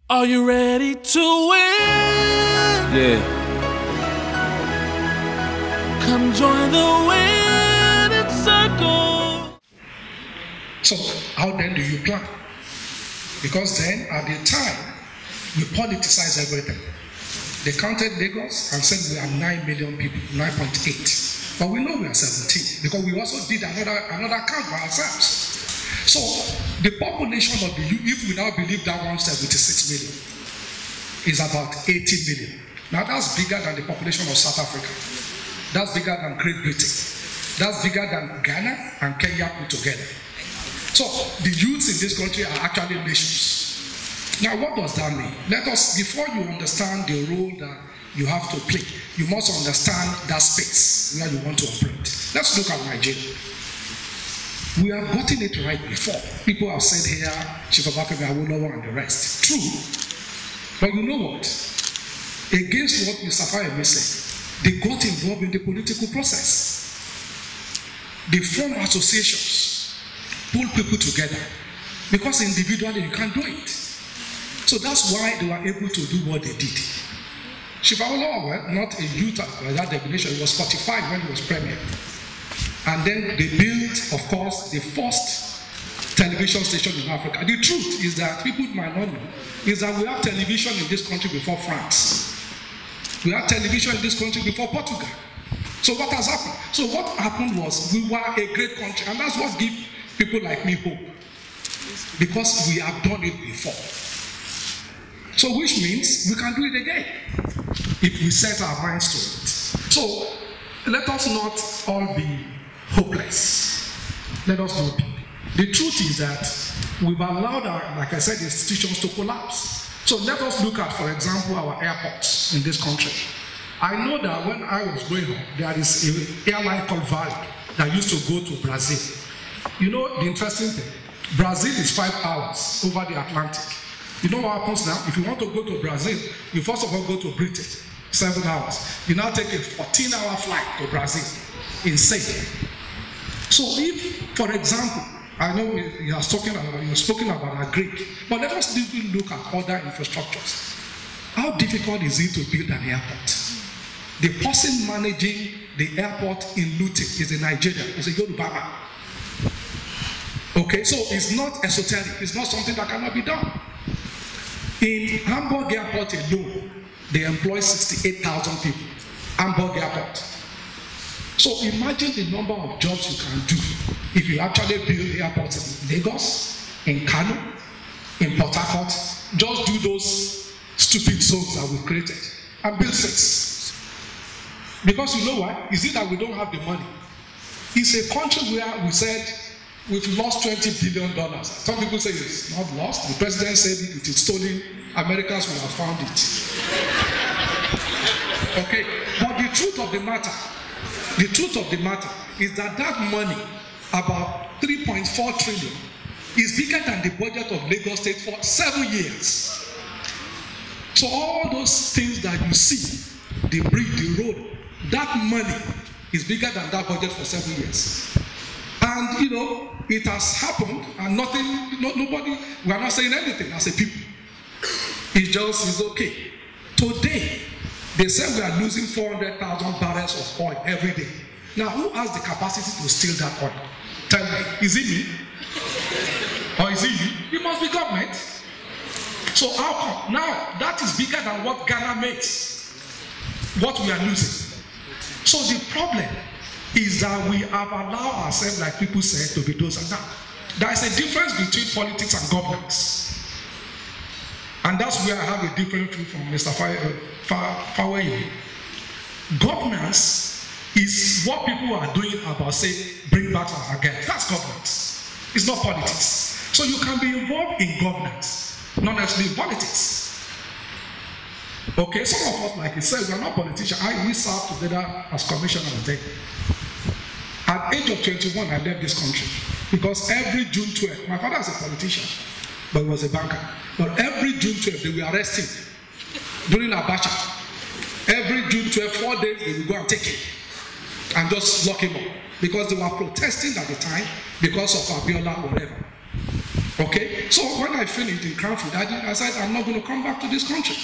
Are you ready to win? Yeah. Come join the winning circle. So how then do you plan? Because then at the time, we politicize everything. They counted Lagos and said we are 9 million people, 9.8. But we know we are 17 because we also did another count by ourselves. So the population of the EU, if we now believe that 176 million, is about 80 million. Now that's bigger than the population of South Africa. That's bigger than Great Britain. That's bigger than Ghana and Kenya put together. So the youths in this country are actually nations. Now what does that mean? Let us, before you understand the role that you have to play, you must understand that space where you want to operate. Let's look at Nigeria. We have gotten it right before. People have said here, Chief Obafemi Hamzat and the rest. True. But you know what? Against what Mr. Femi said, they got involved in the political process. They form associations, pull people together. Because individually you can't do it. So that's why they were able to do what they did. Chief Hamzat, not a youth by that definition, he was 45 when he was premier. And then they built, of course, the first television station in Africa. The truth is that people might not know, is that we have television in this country before France. We have television in this country before Portugal. So what has happened? So what happened was we were a great country, and that's what gives people like me hope. Because we have done it before. So which means we can do it again if we set our minds to it. So let us not all be hopeless. Let us not be. The truth is that we've allowed our, like I said, institutions to collapse. So let us look at, for example, our airports in this country. I know that when I was growing up, there is an airline called Vale that used to go to Brazil. You know the interesting thing? Brazil is 5 hours over the Atlantic. You know what happens now? If you want to go to Brazil, you first of all go to Britain, 7 hours. You now take a 14-hour flight to Brazil. Insane. So if, for example, I know you are spoken about our Greek, but let us look at other infrastructures. How difficult is it to build an airport? The person managing the airport in Luton is a Nigerian, is a Yoruba man. Okay, so it's not esoteric, it's not something that cannot be done. In Hamburg Airport alone, they employ 68,000 people. Hamburg Airport. So imagine the number of jobs you can do if you actually build airports in Lagos, in Kano, in Port Harcourt. Just do those stupid zones that we've created and build 6. Because you know why? Is it that we don't have the money? It's a country where we said we've lost $20 billion. Some people say it's not lost. The president said it is stolen. Americans will have found it. Okay, but the truth of the matter is that that money, about 3.4 trillion, is bigger than the budget of Lagos State for 7 years. So all those things that you see, the bridge, the road, that money is bigger than that budget for 7 years. And you know, it has happened, and nobody, we are not saying anything as a people. It just is okay. Today, they say we are losing 400,000 barrels of oil every day. Now, who has the capacity to steal that oil? Tell me, is it me? Or is it you? It must be government. So how come? Now, that is bigger than what Ghana makes. What we are losing. So the problem is that we have allowed ourselves, like people say, to be those and that. There is a difference between politics and governance. And that's where I have a different view from Mr. Faweye. Governance is what people are doing about, say, bring back our gas. That's governance. It's not politics. So you can be involved in governance, not necessarily in politics. Okay, some of us, like you said, we are not politicians. We served together as commissioners then. At the age of 21, I left this country because every June 12th, my father is a politician, but he was a banker. But every June 12th, they will arrest him during Abacha. Every June 12th, 4 days, they will go and take him and just lock him up because they were protesting at the time because of Abiola or whatever. Okay, so when I finished in Cranfield, I said, I'm not going to come back to this country.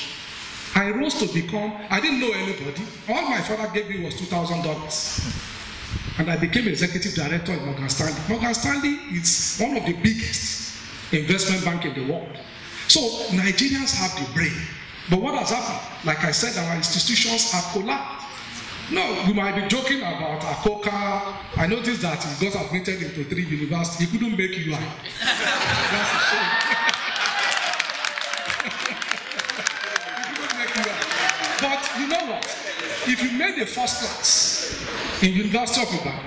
I rose to become, I didn't know anybody. All my father gave me was $2,000. And I became executive director in Morgan Stanley. Morgan Stanley is one of the biggest investment bank in the world. So Nigerians have the brain. But what has happened? Like I said, our institutions have collapsed. No, we might be joking about Akoka. I noticed that he got admitted into 3 universities. He couldn't make UI. That's the thing. He couldn't make UI. But you know what? If you made a first class in University of Ibadan,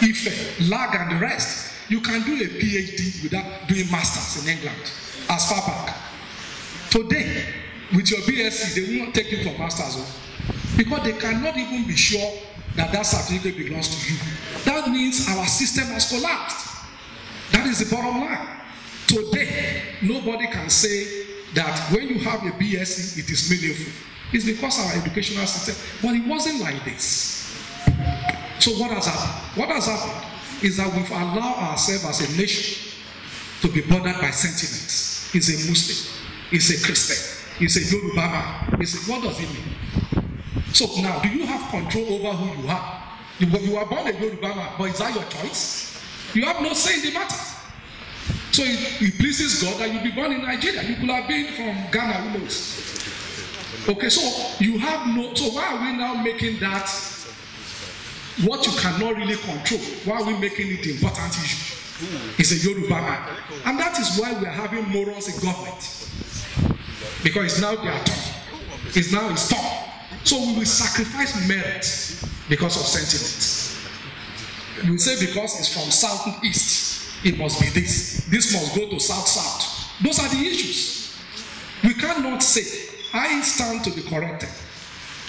Ife, LAG and the rest, you can do a PhD without doing masters in England as far back. Today, with your BSc, they will not take you for masters. Because they cannot even be sure that that certificate belongs to you. That means our system has collapsed. That is the bottom line. Today, nobody can say that when you have a BSc, it is meaningful. It's because our educational system, but it wasn't like this. So what has happened? What has happened is that we've allowed ourselves as a nation to be bothered by sentiments. He's a Muslim, he's a Christian, he's a Yoruba man. What does it mean? So now, do you have control over who you are? You are born a Yoruba man, but is that your choice? You have no say in the matter. So it pleases God that you be born in Nigeria. You could have been from Ghana, who knows? Okay, so you have no. So why are we now making that what you cannot really control? Why are we making it the important issue? It's a Yoruba man, and that is why we are having morals in government, because it's now their turn. It's now his turn. So we will sacrifice merit because of sentiments. We say because it's from southeast, it must be this. This must go to south-south. Those are the issues. We cannot say, I stand to be corrected.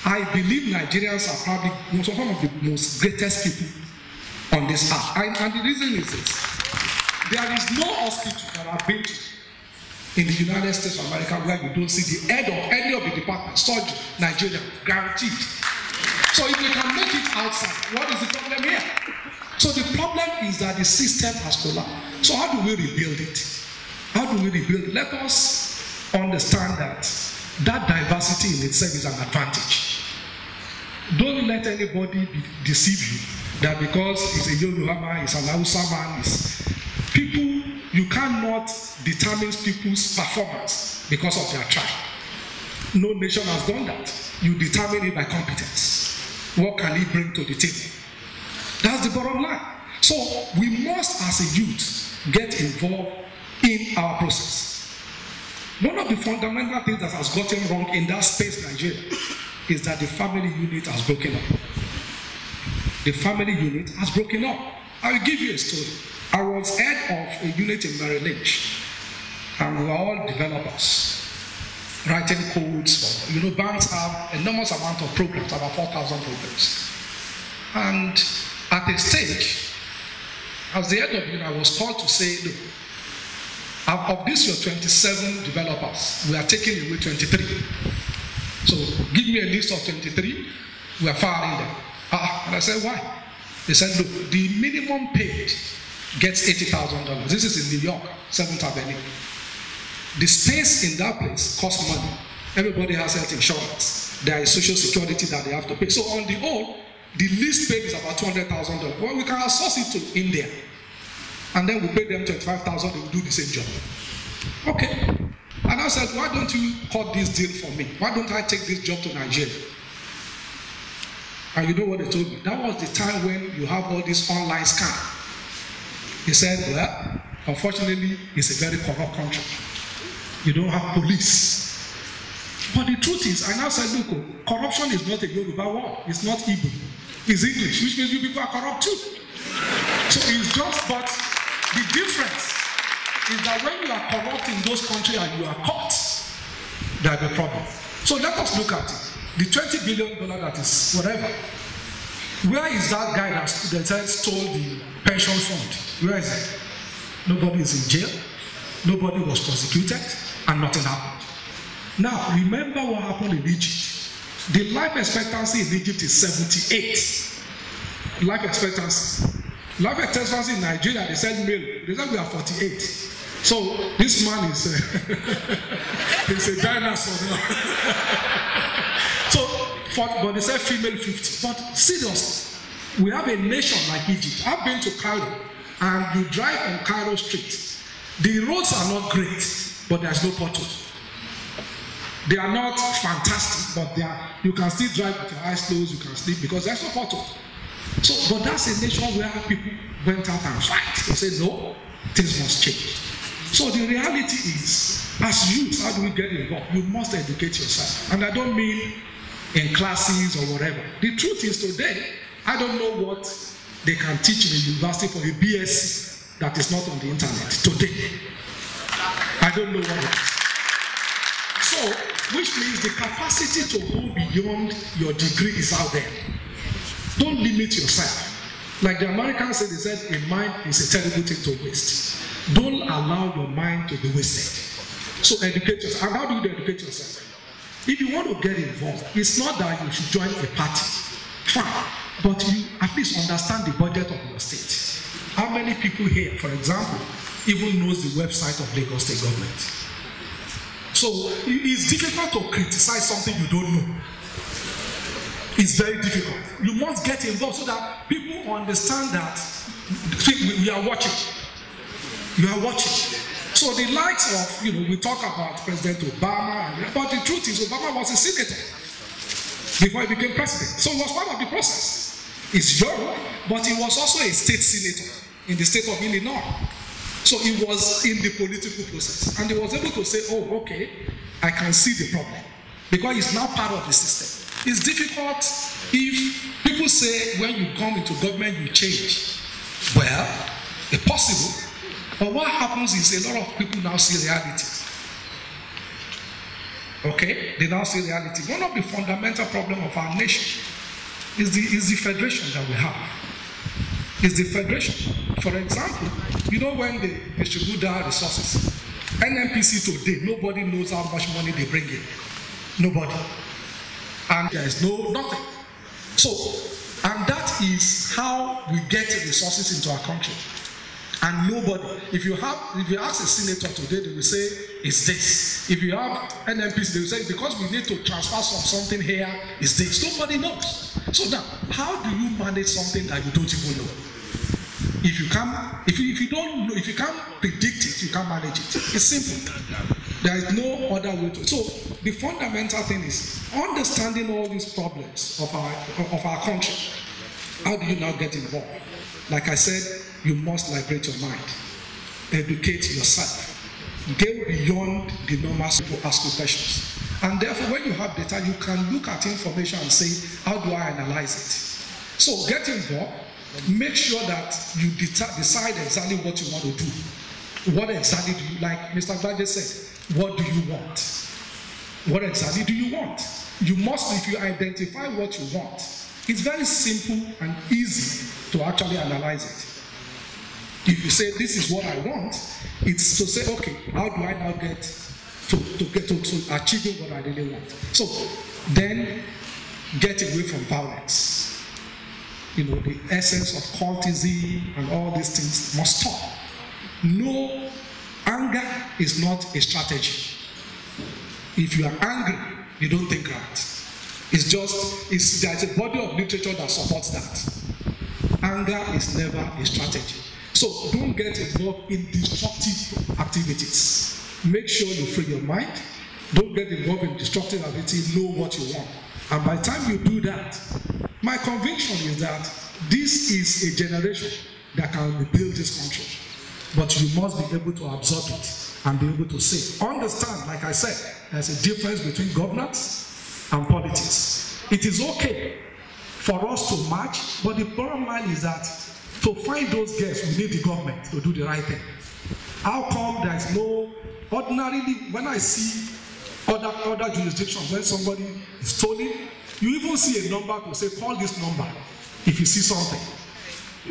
I believe Nigerians are probably some of the most greatest people on this earth. And the reason is this. There is no hospital that I've been to in the United States of America where you don't see the head of any of the departments, surgery, Nigeria, guaranteed. So if we can make it outside, what is the problem here? So the problem is that the system has collapsed. So how do we rebuild it? How do we rebuild it? Let us understand that that diversity in itself is an advantage. Don't let anybody deceive you that because it's a Yoruba man, it's an Hausa man, it's people. You cannot determine people's performance because of their tribe. No nation has done that. You determine it by competence. What can he bring to the table? That's the bottom line. So we must, as a youth, get involved in our process. One of the fundamental things that has gotten wrong in that space, Nigeria, is that the family unit has broken up. The family unit has broken up. I will give you a story. I was head of a unit in Merrill Lynch, and we were all developers, writing codes. Banks have enormous amount of programs, about 4,000 programs. And at a stage, as the head of the unit, I was called to say, look, of these your 27 developers, we are taking away 23. So give me a list of 23, we are firing them. And I said, why? They said, look, the minimum paid gets $80,000. This is in New York, 7th Avenue. The space in that place costs money. Everybody has health insurance. There is social security that they have to pay. So on the whole, the least paid is about $200,000. Well, we can outsource it to India. And then we pay them $25,000, they will do the same job. Okay. And I said, why don't you cut this deal for me? Why don't I take this job to Nigeria? And you know what they told me? That was the time when you have all this online scam. He said, well, unfortunately, it's a very corrupt country. You don't have police. But the truth is, I now said, look, corruption is not a Yoruba word. It's not Igbo. It's English, which means you people are corrupt too. So it's just, but the difference is that when you are corrupt in those countries and you are caught, there's a problem. So let us look at it. The $20 billion that is whatever. Where is that guy that stole the pension fund? Where is it? Nobody is in jail. Nobody was prosecuted, and nothing happened. Now, remember what happened in Egypt. The life expectancy in Egypt is 78. Life expectancy. Life expectancy in Nigeria, they said male. They said we are 48. So this man is he's a dinosaur now. But they say female 50. But seriously, we have a nation like Egypt. I've been to Cairo, and you drive on Cairo street. The roads are not great, but there's no potholes. They are not fantastic, but you can still drive with your eyes closed, you can sleep because there's no potholes. So, but that's a nation where people went out and fight. They say, no, things must change. So the reality is, as youth, how do we get involved? You must educate yourself. And I don't mean in classes or whatever. The truth is today, I don't know what they can teach in the university for a BSc that is not on the internet today. I don't know what it is. So, which means the capacity to go beyond your degree is out there. Don't limit yourself. Like the Americans said, they said, a mind is a terrible thing to waste. Don't allow your mind to be wasted. So educate yourself. And how do you educate yourself? If you want to get involved, it's not that you should join a party. Fine. But you at least understand the budget of your state. How many people here, for example, even knows the website of Lagos State Government? So it's difficult to criticize something you don't know. It's very difficult. You must get involved so that people understand that we are watching. You are watching. So the likes of, we talk about President Obama, but the truth is Obama was a senator before he became president. So he was part of the process. He's young, but he was also a state senator in the state of Illinois. So he was in the political process. And he was able to say, oh, okay, I can see the problem. Because he's now part of the system. It's difficult if people say when you come into government, you change. Well, it's possible. But what happens is a lot of people now see reality. Okay? They now see reality. One of the fundamental problems of our nation is the federation that we have. Is the federation. For example, when they distribute our resources, NNPC today, nobody knows how much money they bring in. Nobody. And there is nothing. So, and that is how we get resources into our country. And nobody, if you ask a senator today, they will say, it's this. If you have NNPC, they will say, because we need to transfer something here, it's this. Nobody knows. So now, how do you manage something that you don't even know? If you don't know, if you can't predict it, you can't manage it. It's simple. There is no other way to. So the fundamental thing is understanding all these problems of our country. How do you now get involved? Like I said, you must liberate your mind, educate yourself, go beyond the normal people ask you questions. And therefore, when you have data, you can look at information and say, how do I analyze it? So get involved. Make sure that you decide exactly what you want to do. What exactly do you, like Mr. Bájẹ said, what do you want? What exactly do you want? You must, if you identify what you want, it's very simple and easy to actually analyze it. If you say, this is what I want, it's to say, okay, how do I now get to achieving what I really want? So then get away from violence. The essence of cultism and all these things must stop. No, anger is not a strategy. If you are angry, you don't think right. There's a body of literature that supports that. Anger is never a strategy. So don't get involved in destructive activities. Make sure you free your mind. Don't get involved in destructive activities. Know what you want. And by the time you do that, my conviction is that this is a generation that can rebuild this country. But you must be able to absorb it and be able to say, understand, like I said, there's a difference between governance and politics. It is okay for us to march, but the bottom line is that to find those guests, we need the government to do the right thing. How come there's no, ordinarily, when I see other jurisdictions, when somebody is stolen, you even see a number to say, call this number if you see something.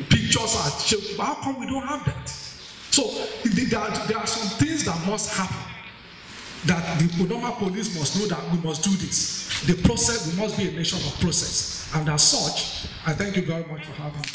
Pictures are shown. How come we don't have that? So there are some things that must happen. That the normal police must know that we must do this. The process, we must be a nation of process. And as such, I thank you very much for having me.